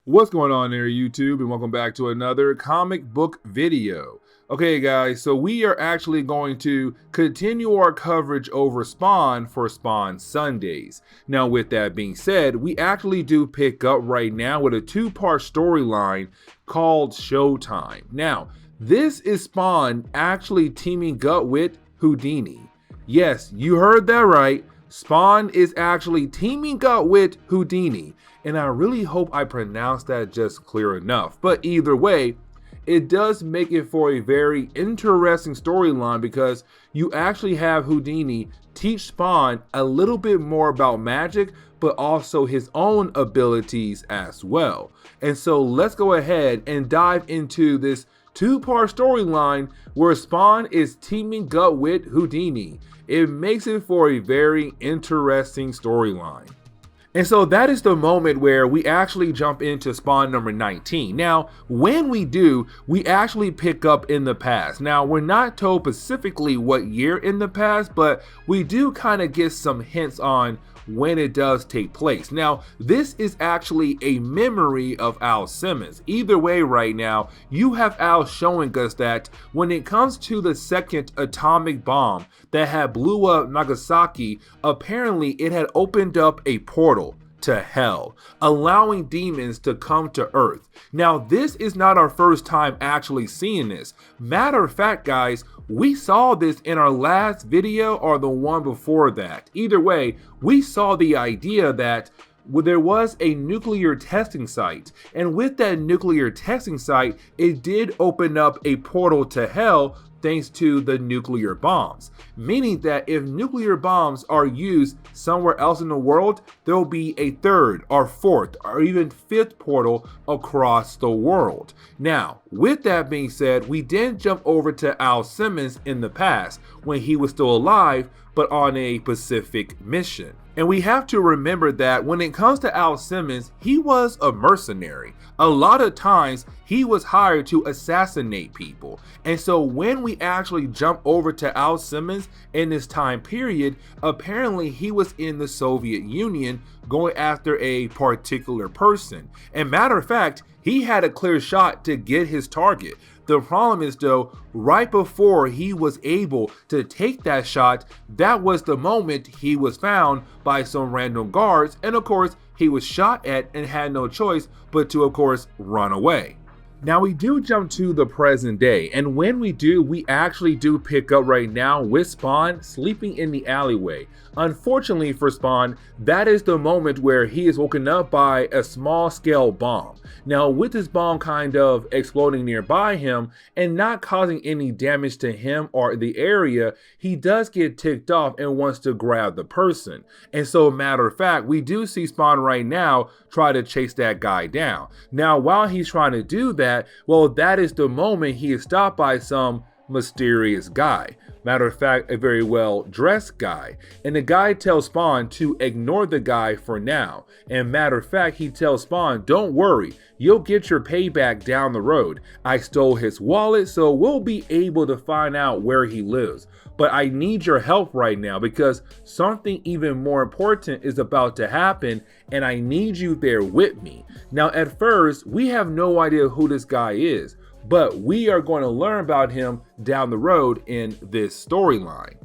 What's going on there, YouTube, and welcome back to another comic book video. Okay, guys, so we are actually going to continue our coverage over Spawn for Spawn Sundays. Now, with that being said, we actually do pick up right now with a two-part storyline called Showtime. Now, this is Spawn actually teaming up with Houdini. Yes, you heard that right. Spawn is actually teaming up with Houdini. And I really hope I pronounced that just clear enough. But either way, it does make it for a very interesting storyline because you actually have Houdini teach Spawn a little bit more about magic, but also his own abilities as well. And so let's go ahead and dive into this two-part storyline where Spawn is teaming up with Houdini. It makes it for a very interesting storyline. And so that is the moment where we actually jump into Spawn number 19. Now, when we do, we actually pick up in the past. Now, we're not told specifically what year in the past, but we do kind of get some hints on when it does take place. Now, this is actually a memory of Al Simmons. Either way right now, you have Al showing us that when it comes to the second atomic bomb that had blew up Nagasaki, apparently it had opened up a portal to hell, allowing demons to come to Earth. Now, this is not our first time actually seeing this. Matter of fact, guys, we saw this in our last video or the one before that. Either way, we saw the idea that there was a nuclear testing site, and with that nuclear testing site, it did open up a portal to hell thanks to the nuclear bombs, meaning that if nuclear bombs are used somewhere else in the world, there will be a third or fourth or even fifth portal across the world. Now, with that being said, we then jump over to Al Simmons in the past when he was still alive, but on a Pacific mission. And we have to remember that when it comes to Al Simmons, he was a mercenary. A lot of times he was hired to assassinate people. And so when we actually jump over to Al Simmons in this time period, apparently he was in the Soviet Union going after a particular person. And matter of fact, he had a clear shot to get his target. The problem is though, right before he was able to take that shot, that was the moment he was found by some random guards, and of course he was shot at and had no choice but to of course run away. Now we do jump to the present day, and when we do, we actually do pick up right now with Spawn sleeping in the alleyway. Unfortunately for Spawn, that is the moment where he is woken up by a small scale bomb. Now with this bomb kind of exploding nearby him and not causing any damage to him or the area, he does get ticked off and wants to grab the person. And so matter of fact, we do see Spawn right now try to chase that guy down. Now while he's trying to do that, well, that is the moment he is stopped by some mysterious guy. Matter of fact, a very well dressed guy. And the guy tells Spawn to ignore the guy for now. And matter of fact, he tells Spawn, don't worry, you'll get your payback down the road. I stole his wallet, so we'll be able to find out where he lives. But I need your help right now because something even more important is about to happen and I need you there with me. Now at first, we have no idea who this guy is, but we are going to learn about him down the road in this storyline.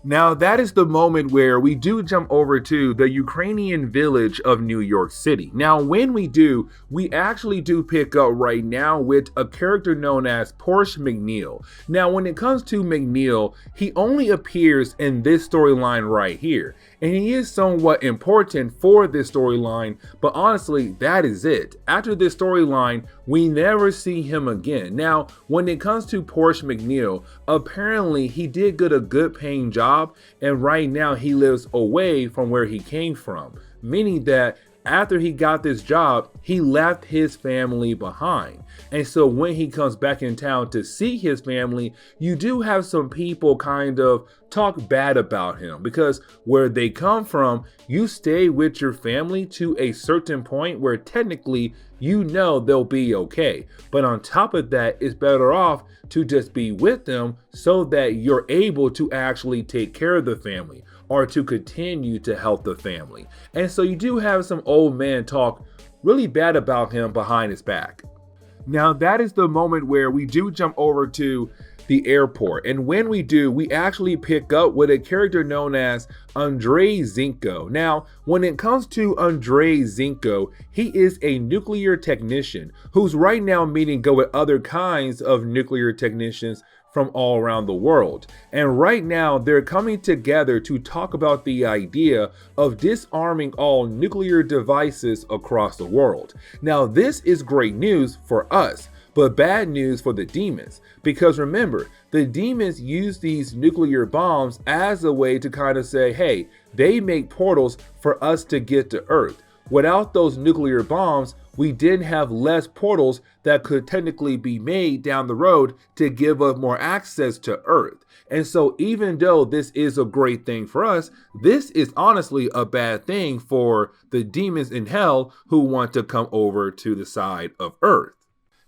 Now that is the moment where we do jump over to the Ukrainian village of New York City. Now when we do, we actually do pick up right now with a character known as Porsche McNeil. Now when it comes to McNeil, he only appears in this storyline right here. And he is somewhat important for this storyline, but honestly, that is it. After this storyline, we never see him again. Now, when it comes to Porsche McNeil, apparently he did get a good paying job, and right now he lives away from where he came from, meaning that after he got this job, he left his family behind. And so when he comes back in town to see his family, you do have some people kind of talk bad about him because where they come from, you stay with your family to a certain point where technically you know they'll be okay. But on top of that, it's better off to just be with them so that you're able to actually take care of the family or to continue to help the family. And so you do have some old man talk really bad about him behind his back. Now that is the moment where we do jump over to the airport, and when we do, we actually pick up with a character known as Andrei Zinko. Now, when it comes to Andrei Zinko, he is a nuclear technician who's right now meeting go with other kinds of nuclear technicians from all around the world. And right now they're coming together to talk about the idea of disarming all nuclear devices across the world. Now this is great news for us, but bad news for the demons, because remember, the demons use these nuclear bombs as a way to kind of say, hey, they make portals for us to get to Earth. Without those nuclear bombs, we didn't have less portals that could technically be made down the road to give us more access to Earth. And so even though this is a great thing for us, this is honestly a bad thing for the demons in hell who want to come over to the side of Earth.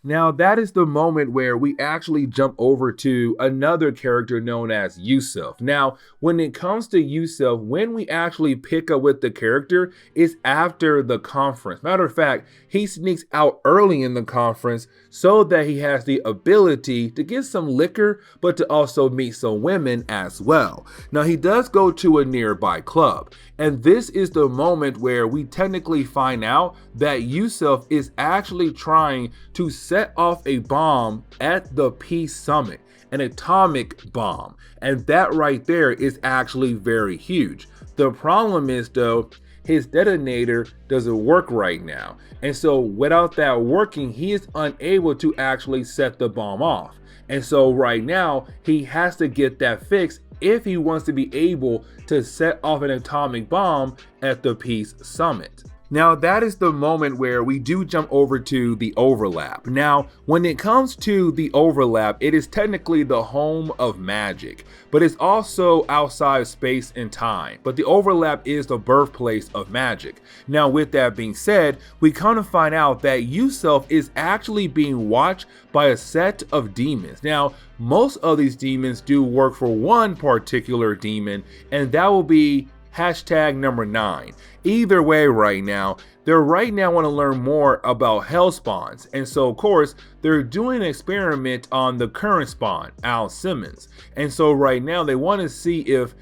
Now that is the moment where we actually jump over to another character known as Yusuf. Now, when it comes to Yusuf, when we actually pick up with the character, it's after the conference. Matter of fact, he sneaks out early in the conference so that he has the ability to get some liquor, but to also meet some women as well. Now, he does go to a nearby club, and this is the moment where we technically find out that Yusuf is actually trying to set off a bomb at the Peace Summit, an atomic bomb. And that right there is actually very huge. The problem is though, his detonator doesn't work right now. And so without that working, he is unable to actually set the bomb off. And so right now, he has to get that fixed if he wants to be able to set off an atomic bomb at the Peace Summit. Now that is the moment where we do jump over to the overlap. Now, when it comes to the overlap, it is technically the home of magic, but it's also outside of space and time. But the overlap is the birthplace of magic. Now, with that being said, we kind of find out that Yusuf is actually being watched by a set of demons. Now, most of these demons do work for one particular demon, and that will be hashtag number 9. Either way right now, they want to learn more about hell spawns. And so of course, they're doing an experiment on the current spawn, Simmons. And so right now they want to see if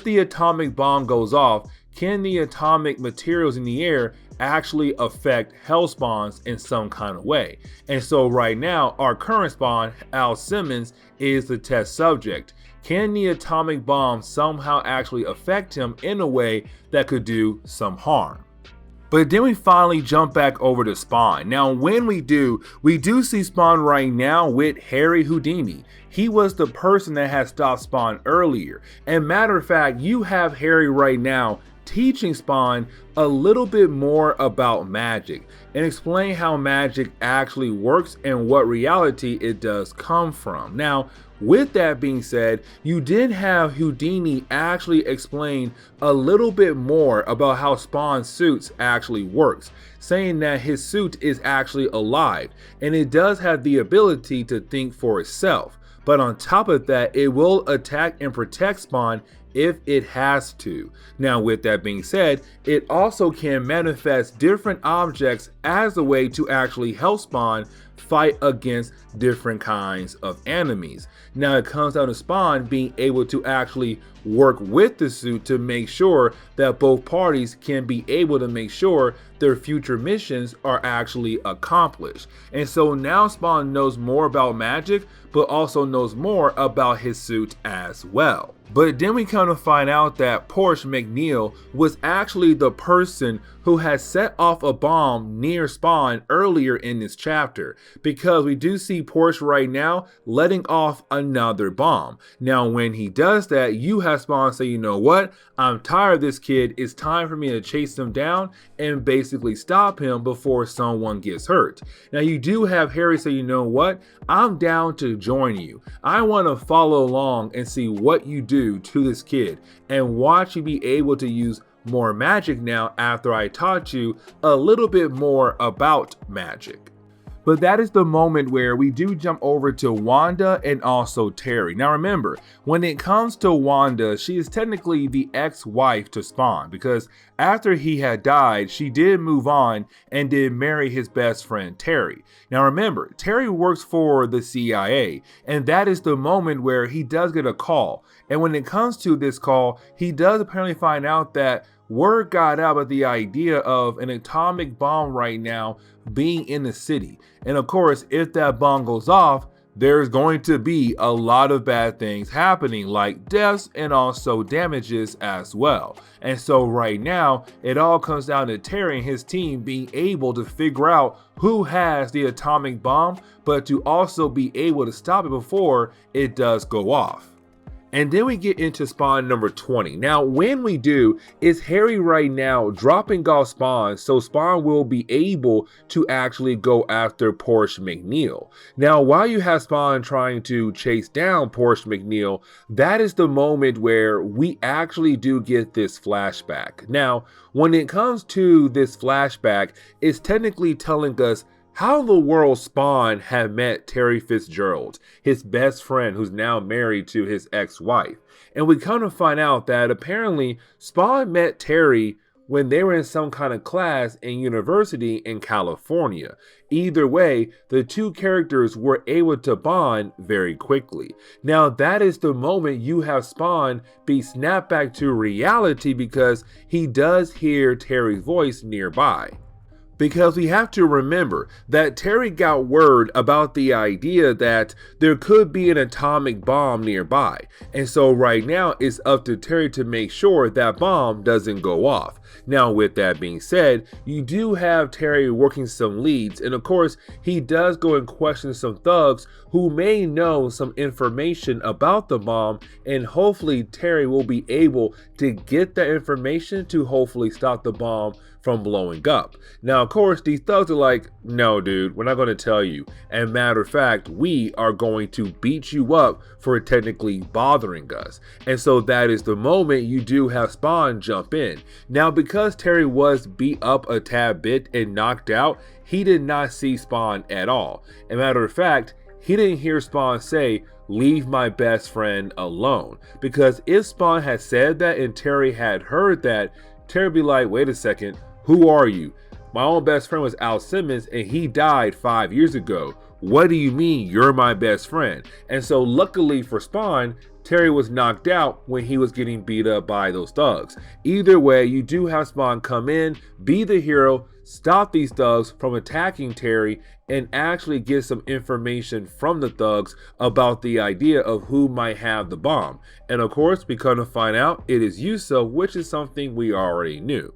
the atomic bomb goes off, can the atomic materials in the air actually affect hell spawns in some kind of way. And so right now, our current spawn, Simmons, is the test subject. Can the atomic bomb somehow actually affect him in a way that could do some harm? But then we finally jump back over to Spawn. Now when we do see Spawn right now with Harry Houdini. He was the person that had stopped Spawn earlier. And matter of fact, you have Harry right now teaching Spawn a little bit more about magic and explain how magic actually works and what reality it does come from. Now, with that being said, you did have Houdini actually explain a little bit more about how Spawn's suits actually works, saying that his suit is actually alive and it does have the ability to think for itself. But on top of that, it will attack and protect Spawn if it has to. Now with that being said, it also can manifest different objects as a way to actually help Spawn fight against different kinds of enemies. Now it comes down to Spawn being able to actually work with the suit to make sure that both parties can be able to make sure their future missions are actually accomplished. And so now Spawn knows more about magic, but also knows more about his suit as well. But then we kind of find out that Porsche McNeil was actually the person who had set off a bomb near Spawn earlier in this chapter, because we do see Porsche right now letting off another bomb. Now when he does that, you have Spawn say, you know what, I'm tired of this kid, it's time for me to chase him down and basically stop him before someone gets hurt. Now you do have Harry say, you know what, I'm down to join you. I want to follow along and see what you do to this kid and watch you be able to use more magic now after I taught you a little bit more about magic. But that is the moment where we do jump over to Wanda and also Terry. Now remember, when it comes to Wanda, she is technically the ex-wife to Spawn, because after he had died, she did move on and did marry his best friend Terry. Now remember, Terry works for the CIA, and that is the moment where he does get a call. And when it comes to this call, he does apparently find out that word got out about the idea of an atomic bomb right now being in the city. And of course, if that bomb goes off, there's going to be a lot of bad things happening, like deaths and also damages as well. And so right now, it all comes down to Terry and his team being able to figure out who has the atomic bomb, but to also be able to stop it before it does go off. And then we get into Spawn number 20. Now, when we do, is Harry right now dropping off Spawn, so Spawn will be able to actually go after Porsche McNeil. Now, while you have Spawn trying to chase down Porsche McNeil, that is the moment where we actually do get this flashback. Now, when it comes to this flashback, it's technically telling us how the world Spawn had met Terry Fitzgerald, his best friend who's now married to his ex-wife. And we kind of find out that apparently Spawn met Terry when they were in some kind of class in university in California. Either way, the two characters were able to bond very quickly. Now that is the moment you have Spawn be snapped back to reality, because he does hear Terry's voice nearby. Because we have to remember that Terry got word about the idea that there could be an atomic bomb nearby. And so right now it's up to Terry to make sure that bomb doesn't go off. Now with that being said, you do have Terry working some leads, and of course he does go and question some thugs who may know some information about the bomb, and hopefully Terry will be able to get that information to hopefully stop the bomb from blowing up. Now of course these thugs are like, no dude, we're not going to tell you, and matter of fact, we are going to beat you up for technically bothering us. And so that is the moment you do have Spawn jump in. Now because Terry was beat up a tad bit and knocked out, he did not see Spawn at all. And matter of fact, he didn't hear Spawn say, "Leave my best friend alone." Because if Spawn had said that and Terry had heard that, Terry would be like, wait a second, who are you? My own best friend was Simmons and he died 5 years ago. What do you mean you're my best friend? And so luckily for Spawn, Terry was knocked out when he was getting beat up by those thugs. Either way, you do have Spawn come in, be the hero, stop these thugs from attacking Terry, and actually get some information from the thugs about the idea of who might have the bomb. And of course, we come to find out it is Yusuf, which is something we already knew.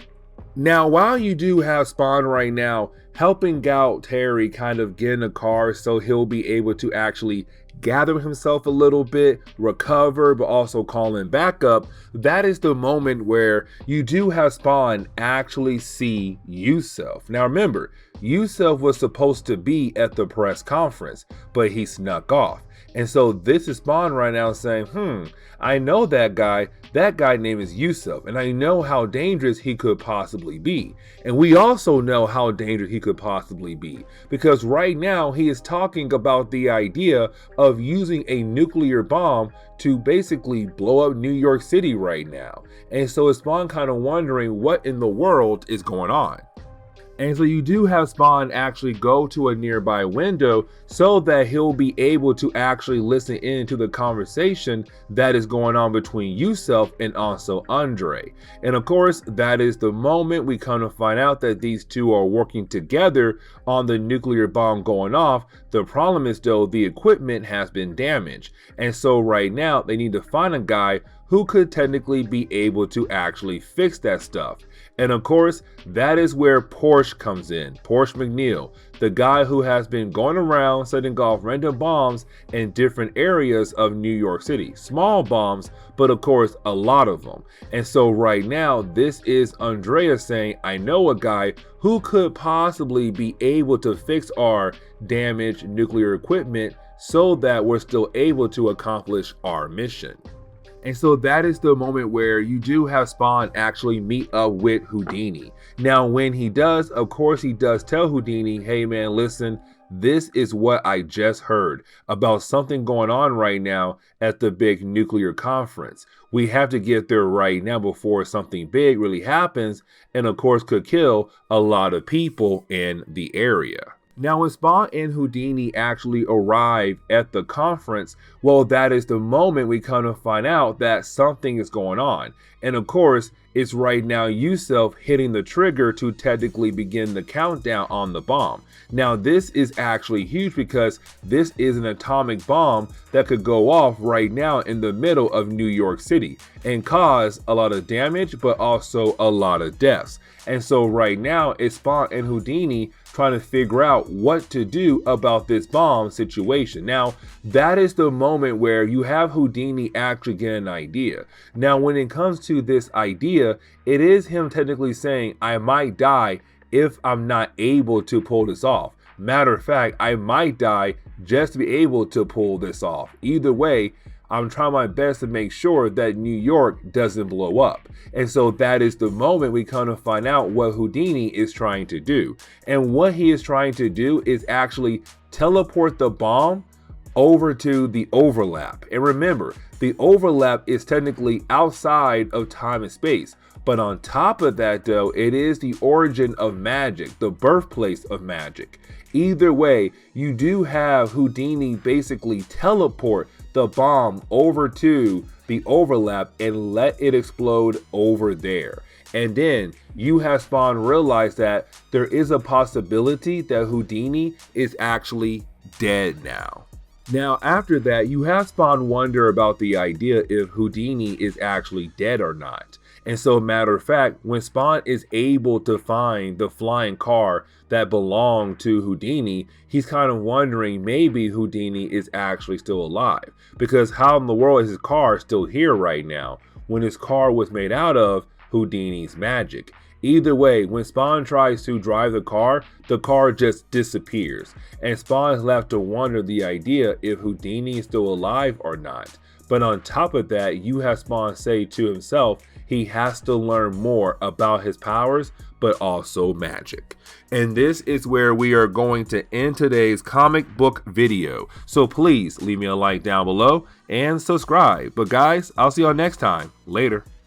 Now, while you do have Spawn right now helping out Terry kind of get in a car so he'll be able to actually gather himself a little bit, recover, but also call in backup, that is the moment where you do have Spawn actually see Yusuf. Now remember, Yusuf was supposed to be at the press conference, but he snuck off. And so this is Spawn right now saying, I know that guy. That guy name is Yusuf, and I know how dangerous he could possibly be. And we also know how dangerous he could possibly be, because right now he is talking about the idea of using a nuclear bomb to basically blow up New York City right now. And so it's Spawn kind of wondering what in the world is going on. And so you do have Spawn actually go to a nearby window so that he'll be able to actually listen in to the conversation that is going on between Yusuf and also Andre. And of course, that is the moment we come to find out that these two are working together on the nuclear bomb going off. The problem is though, the equipment has been damaged. And so right now they need to find a guy who could technically be able to actually fix that stuff. And of course, that is where Porsche comes in. Porsche McNeil, the guy who has been going around setting off random bombs in different areas of New York City. Small bombs, but of course, a lot of them. And so right now, this is Andrea saying, I know a guy who could possibly be able to fix our damaged nuclear equipment so that we're still able to accomplish our mission. And so that is the moment where you do have Spawn actually meet up with Houdini. Now, when he does, of course, he does tell Houdini, hey man, listen, this is what I just heard about something going on right now at the big nuclear conference. We have to get there right now before something big really happens, and of course could kill a lot of people in the area. Now, when Spawn and Houdini actually arrive at the conference, well, that is the moment we kind of find out that something is going on. And of course, it's right now Yusuf hitting the trigger to technically begin the countdown on the bomb. Now, this is actually huge because this is an atomic bomb that could go off right now in the middle of New York City and cause a lot of damage, but also a lot of deaths. And so right now, it's Spawn and Houdini trying to figure out what to do about this bomb situation. Now, that is the moment where you have Houdini actually get an idea. Now, when it comes to this idea, it is him technically saying, I might die if I'm not able to pull this off. Matter of fact, I might die just to be able to pull this off. Either way, I'm trying my best to make sure that New York doesn't blow up. And so that is the moment we kind of find out what Houdini is trying to do. And what he is trying to do is actually teleport the bomb over to the overlap. And remember, the overlap is technically outside of time and space. But on top of that, though, it is the origin of magic, the birthplace of magic. Either way, you do have Houdini basically teleport the bomb over to the overlap and let it explode over there. And then you have Spawn realize that there is a possibility that Houdini is actually dead now. Now, after that, you have Spawn wonder about the idea if Houdini is actually dead or not. And so, matter of fact, when Spawn is able to find the flying car that belonged to Houdini, he's kind of wondering maybe Houdini is actually still alive. Because how in the world is his car still here right now when his car was made out of Houdini's magic? Either way, when Spawn tries to drive the car just disappears. And Spawn is left to wonder the idea if Houdini is still alive or not. But on top of that, you have Spawn say to himself, he has to learn more about his powers, but also magic. And this is where we are going to end today's comic book video. So please leave me a like down below and subscribe. But guys, I'll see y'all next time. Later.